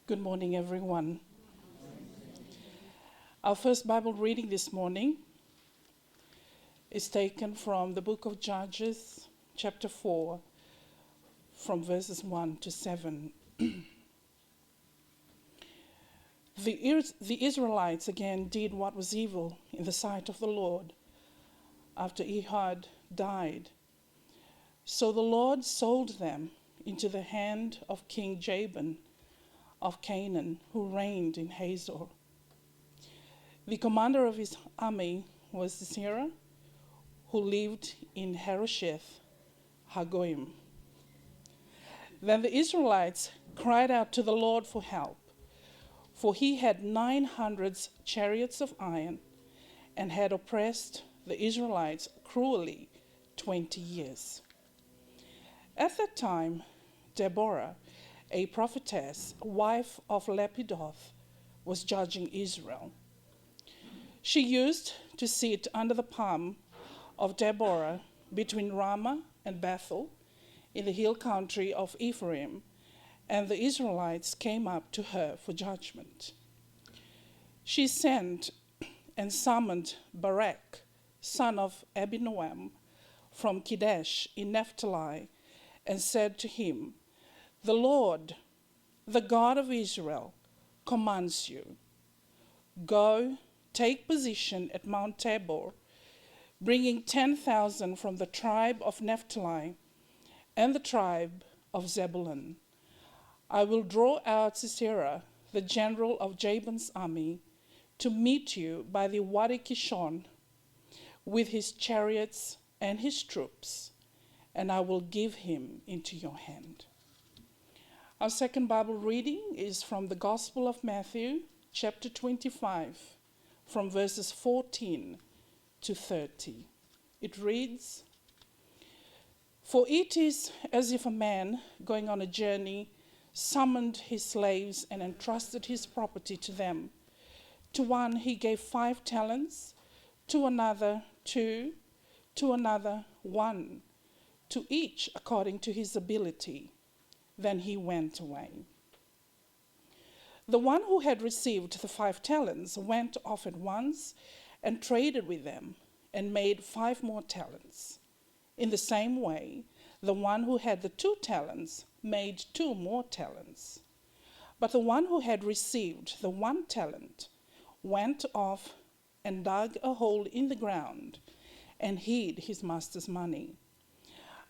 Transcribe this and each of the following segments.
Good morning, everyone. Our first Bible reading this morning is taken from the book of Judges, chapter 4, from verses 1 to 7. The Israelites again did what was evil in the sight of the Lord after Ehud died. So the Lord sold them into the hand of King Jabin of Canaan, who reigned in Hazor. The commander of his army was Sisera, who lived in Harosheth Hagoyim. Then the Israelites cried out to the Lord for help, for he had 900 chariots of iron and had oppressed the Israelites cruelly 20 years. At that time, Deborah, a prophetess, wife of Lapidoth, was judging Israel. She used to sit under the palm of Deborah between Ramah and Bethel in the hill country of Ephraim, and the Israelites came up to her for judgment. She sent and summoned Barak, son of Abinoam, from Kadesh in Naphtali, and said to him, "The Lord, the God of Israel, commands you, go, take position at Mount Tabor, bringing 10,000 from the tribe of Naphtali and the tribe of Zebulun. I will draw out Sisera, the general of Jabin's army, to meet you by the Wadi Kishon with his chariots and his troops, and I will give him into your hand." Our second Bible reading is from the Gospel of Matthew, chapter 25, from verses 14 to 30. It reads, "For it is as if a man going on a journey summoned his slaves and entrusted his property to them. To one he gave 5 talents, to another 2, to another 1, to each according to his ability. Then he went away. The one who had received the 5 talents went off at once and traded with them and made 5 more talents. In the same way, the one who had the 2 talents made 2 more talents. But the one who had received the 1 talent went off and dug a hole in the ground and hid his master's money.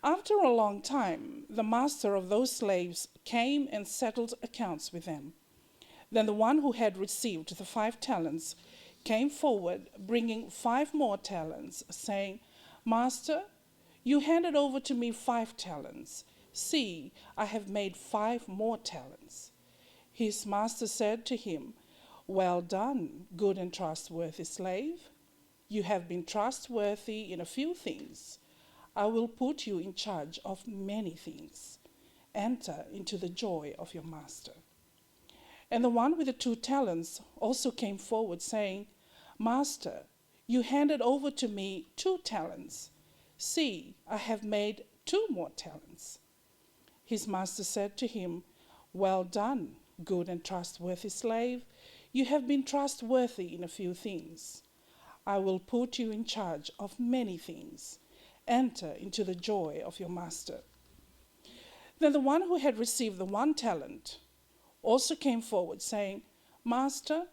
After a long time, the master of those slaves came and settled accounts with them. Then the one who had received the 5 talents came forward, bringing 5 more talents, saying, 'Master, you handed over to me 5 talents. See, I have made 5 more talents.' His master said to him, 'Well done, good and trustworthy slave. You have been trustworthy in a few things. I will put you in charge of many things. Enter into the joy of your master.' And the one with the 2 talents also came forward, saying, 'Master, you handed over to me 2 talents. See, I have made 2 more talents.' His master said to him, 'Well done, good and trustworthy slave. You have been trustworthy in a few things. I will put you in charge of many things. Enter into the joy of your master.' Then the one who had received the 1 talent also came forward, saying, 'Master,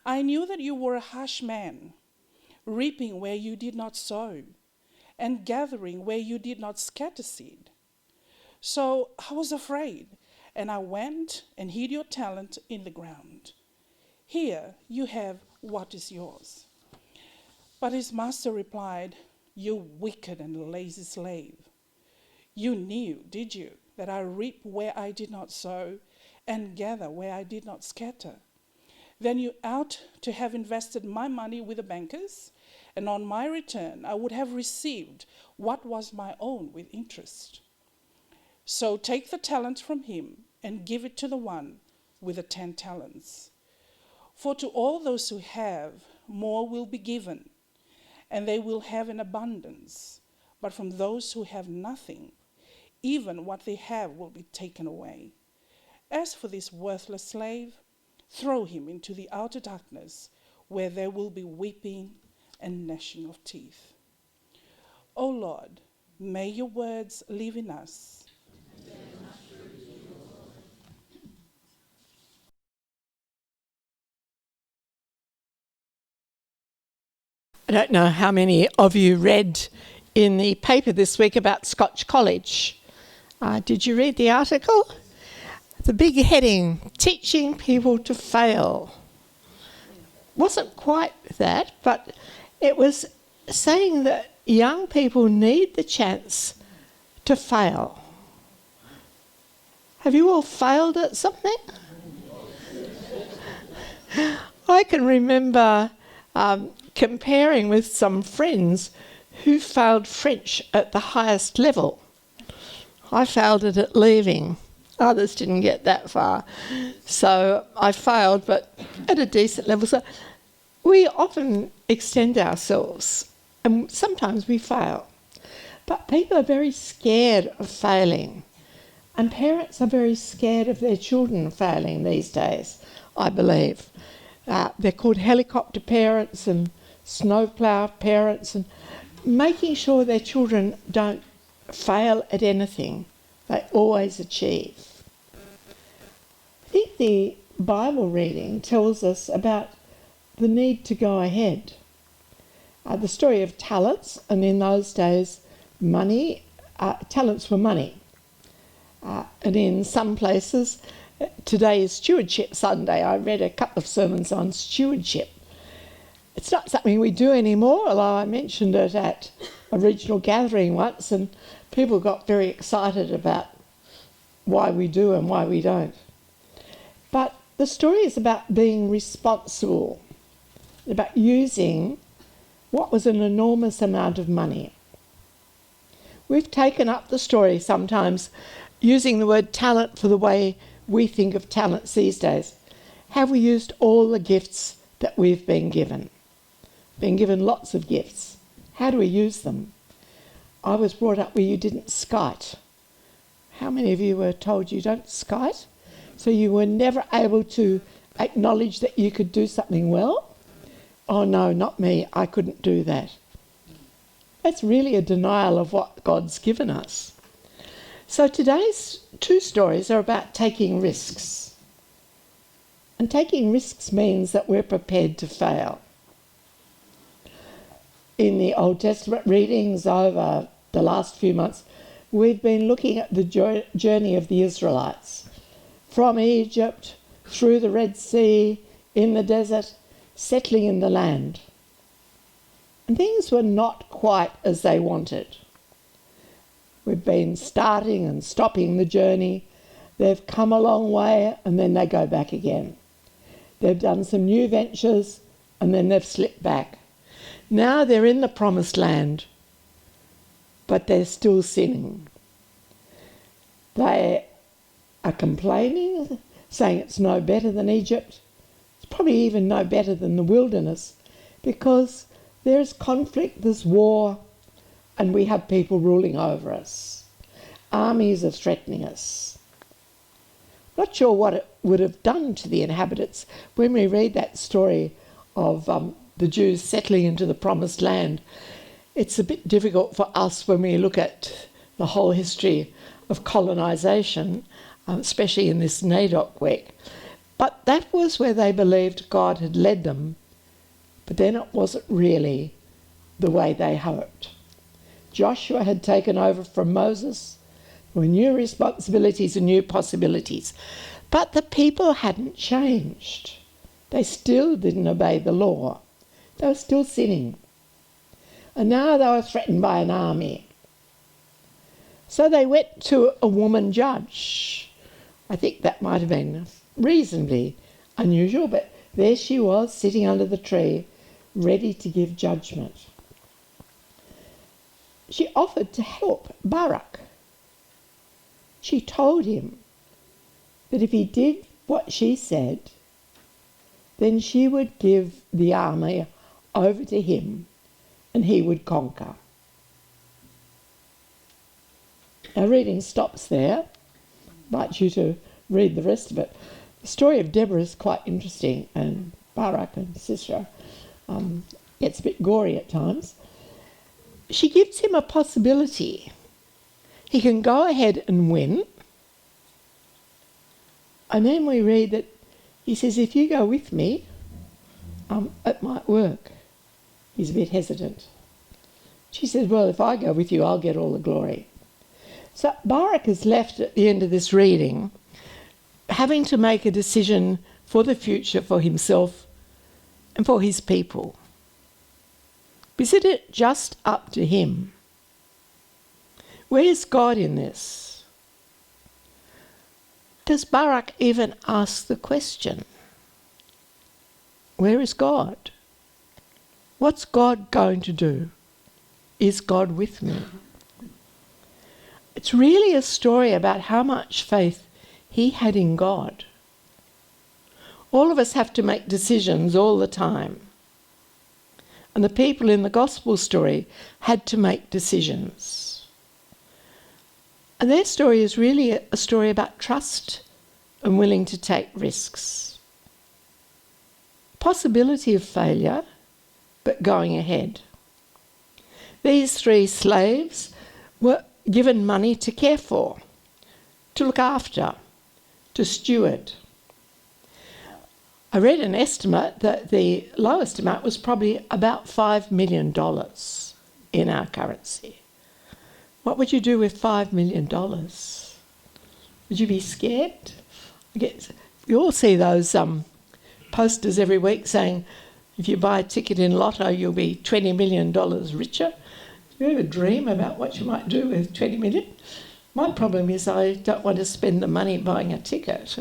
I knew that you were a harsh man, reaping where you did not sow, and gathering where you did not scatter seed. So I was afraid, and I went and hid your talent in the ground. Here you have what is yours.' But his master replied, 'You wicked and lazy slave. You knew, did you, that I reap where I did not sow and gather where I did not scatter? Then you ought to have invested my money with the bankers, and on my return I would have received what was my own with interest. So take the talent from him and give it to the one with the 10 talents. For to all those who have, more will be given, and they will have an abundance. But from those who have nothing, even what they have will be taken away. As for this worthless slave, throw him into the outer darkness, where there will be weeping and gnashing of teeth. O Lord, may your words live in us. I don't know how many of you read in the paper this week about Scotch College. Did you read the article? The big heading, teaching people to fail. Wasn't quite that, but it was saying that young people need the chance to fail. Have you all failed at something? I can remember comparing with some friends who failed French at the highest level. I failed it at leaving. Others didn't get that far. So I failed, but at a decent level. So we often extend ourselves, and sometimes we fail. But people are very scared of failing. And parents are very scared of their children failing these days, I believe. They're called helicopter parents and snowplow parents, and making sure their children don't fail at anything. They always achieve. I think the Bible reading tells us about the need to go ahead. The story of talents, and in those days, money, talents were money. And in some places, today is Stewardship Sunday. I read a couple of sermons on stewardship. It's not something we do anymore, although I mentioned it at a regional gathering once, and people got very excited about why we do and why we don't. But the story is about being responsible, about using what was an enormous amount of money. We've taken up the story sometimes using the word talent for the way we think of talents these days. Have we used all the gifts that we've been given? Been given lots of gifts. How do we use them? I was brought up where you didn't skite. How many of you were told you don't skite? So you were never able to acknowledge that you could do something well? Oh no, not me, I couldn't do that. That's really a denial of what God's given us. So today's two stories are about taking risks. And taking risks means that we're prepared to fail. In the Old Testament readings over the last few months, we've been looking at the journey of the Israelites from Egypt, through the Red Sea, in the desert, settling in the land. And things were not quite as they wanted. We've been starting and stopping the journey. They've come a long way and then they go back again. They've done some new ventures and then they've slipped back. Now they're in the promised land, but they're still sinning. They are complaining, saying it's no better than Egypt. It's probably even no better than the wilderness, because there's conflict, there's war, and we have people ruling over us. Armies are threatening us. Not sure what it would have done to the inhabitants when we read that story of the Jews settling into the promised land. It's a bit difficult for us when we look at the whole history of colonisation, especially in this NAIDOC week. But that was where they believed God had led them, but then it wasn't really the way they hoped. Joshua had taken over from Moses. There were new responsibilities and new possibilities. But the people hadn't changed. They still didn't obey the law. They were still sinning. And now they were threatened by an army. So they went to a woman judge. I think that might have been reasonably unusual, but there she was, sitting under the tree, ready to give judgment. She offered to help Barak. She told him that if he did what she said, then she would give the army over to him and he would conquer. Our reading stops there. I invite you to read the rest of it. The story of Deborah is quite interesting, and Barak and Sisera gets a bit gory at times. She gives him a possibility. He can go ahead and win. And then we read that he says, if you go with me, it might work. He's a bit hesitant. She says, well, if I go with you, I'll get all the glory. So Barak is left at the end of this reading having to make a decision for the future for himself and for his people. Isn't it just up to him? Where's God in this? Does Barak even ask the question? Where is God? What's God going to do? Is God with me? It's really a story about how much faith he had in God. All of us have to make decisions all the time. And the people in the gospel story had to make decisions. And their story is really a story about trust and willing to take risks. Possibility of failure, but going ahead. These 3 slaves were given money to care for, to look after, to steward. I read an estimate that the lowest amount was probably about $5 million in our currency. What would you do with $5 million? Would you be scared? You all see those posters every week saying, if you buy a ticket in Lotto, you'll be $20 million richer. Do you ever dream about what you might do with 20 million? My problem is I don't want to spend the money buying a ticket.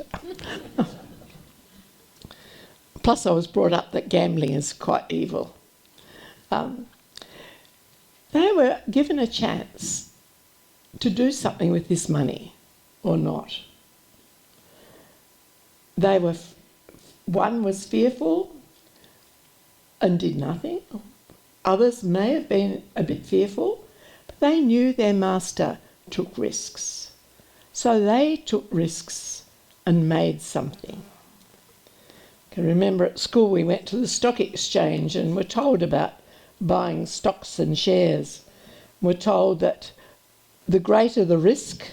Plus I was brought up that gambling is quite evil. They were given a chance to do something with this money or not. One was fearful and did nothing. Others may have been a bit fearful, but they knew their master took risks. So they took risks and made something. I can remember at school we went to the stock exchange and were told about buying stocks and shares. We're told that the greater the risk,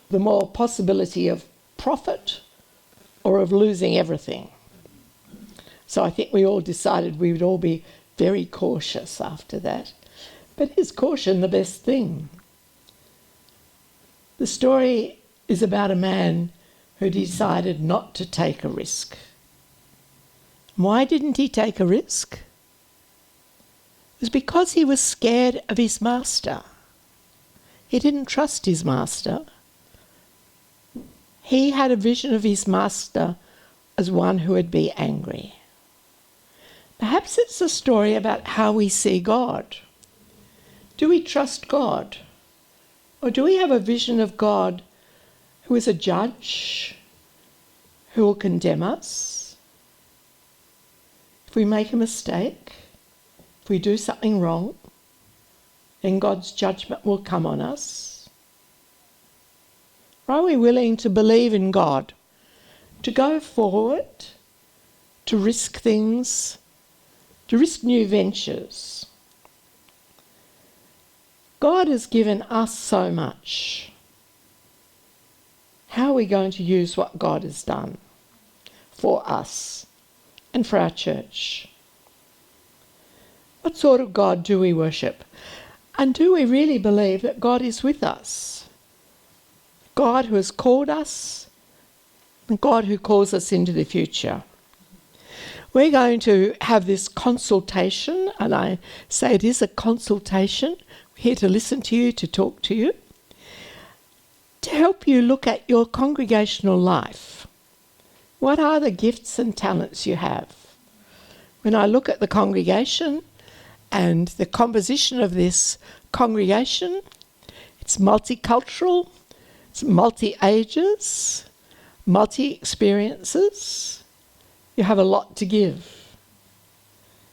the more possibility of profit or of losing everything. So I think we all decided we would all be very cautious after that. But is caution the best thing? The story is about a man who decided not to take a risk. Why didn't he take a risk? It was because he was scared of his master. He didn't trust his master. He had a vision of his master as one who would be angry. Perhaps it's a story about how we see God. Do we trust God? Or do we have a vision of God who is a judge, who will condemn us? If we make a mistake, if we do something wrong, then God's judgment will come on us. Are we willing to believe in God, to go forward, to risk things, to risk new ventures? God has given us so much. How are we going to use what God has done for us and for our church? What sort of God do we worship? And do we really believe that God is with us? God who has called us, and God who calls us into the future. We're going to have this consultation, and I say it is a consultation. We're here to listen to you, to talk to you, to help you look at your congregational life. What are the gifts and talents you have? When I look at the congregation and the composition of this congregation, it's multicultural, it's multi-ages, multi-experiences. You have a lot to give.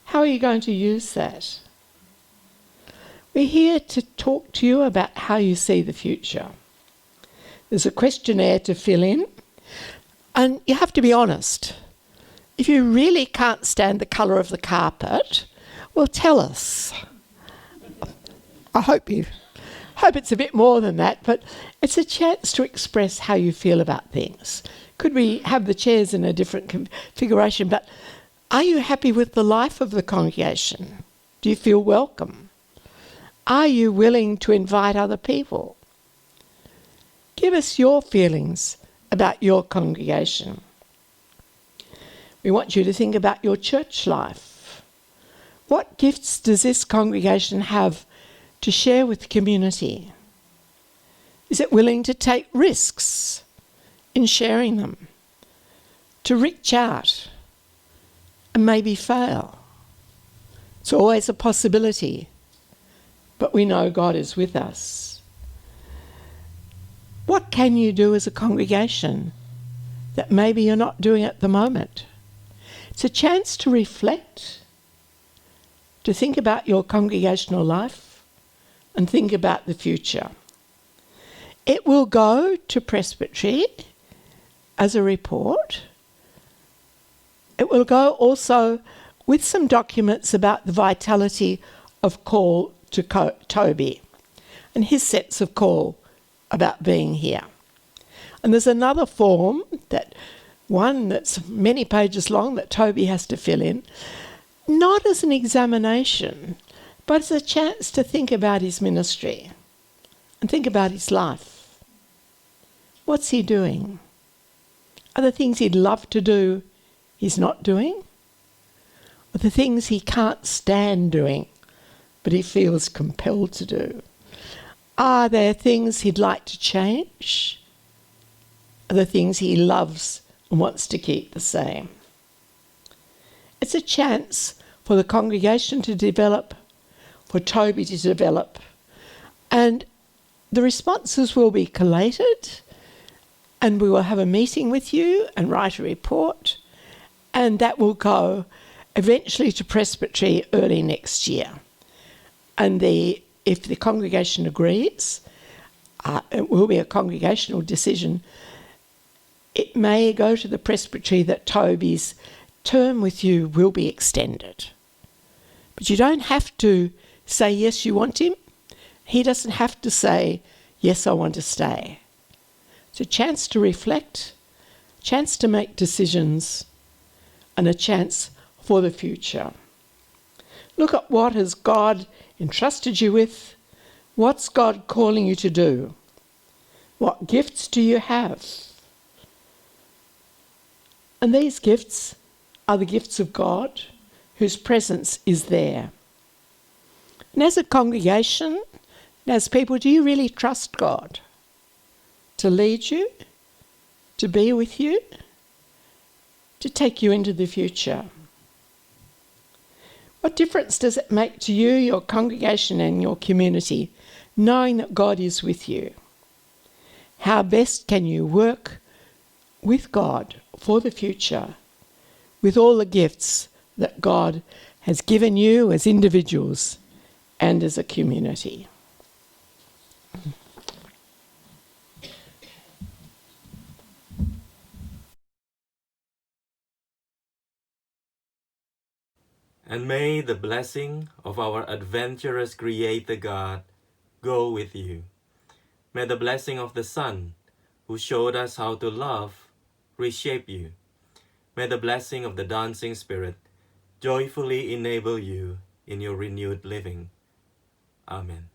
How are you going to use that? We're here to talk to you about how you see the future. There's a questionnaire to fill in. And you have to be honest. If you really can't stand the colour of the carpet, well, tell us. I hope it's a bit more than that, but it's a chance to express how you feel about things. Could we have the chairs in a different configuration? But are you happy with the life of the congregation? Do you feel welcome? Are you willing to invite other people? Give us your feelings about your congregation. We want you to think about your church life. What gifts does this congregation have to share with the community? Is it willing to take risks in sharing them? To reach out and maybe fail? It's always a possibility, but we know God is with us. What can you do as a congregation that maybe you're not doing at the moment? It's a chance to reflect, to think about your congregational life and think about the future. It will go to Presbytery as a report. It will go also with some documents about the vitality of call to Toby and his sets of call about being here. And there's another form, that's many pages long, that Toby has to fill in, not as an examination, but as a chance to think about his ministry and think about his life. What's he doing? Are the things he'd love to do he's not doing? Or the things he can't stand doing, but he feels compelled to do? Are there things he'd like to change? Are there things he loves and wants to keep the same? It's a chance for the congregation to develop, for Toby to develop, and the responses will be collated, and we will have a meeting with you and write a report, and that will go eventually to Presbytery early next year. And if the congregation agrees, it will be a congregational decision. It may go to the Presbytery that Toby's term with you will be extended. But you don't have to say yes, you want him. He doesn't have to say, yes, I want to stay. It's a chance to reflect, a chance to make decisions, and a chance for the future. Look at what has God entrusted you with. What's God calling you to do? What gifts do you have? And these gifts are the gifts of God, whose presence is there. And as a congregation, and as people, do you really trust God to lead you, to be with you, to take you into the future? What difference does it make to you, your congregation and your community, knowing that God is with you? How best can you work with God for the future with all the gifts that God has given you as individuals and as a community? And may the blessing of our adventurous Creator God go with you. May the blessing of the Son, who showed us how to love, reshape you. May the blessing of the dancing Spirit joyfully enable you in your renewed living. Amen.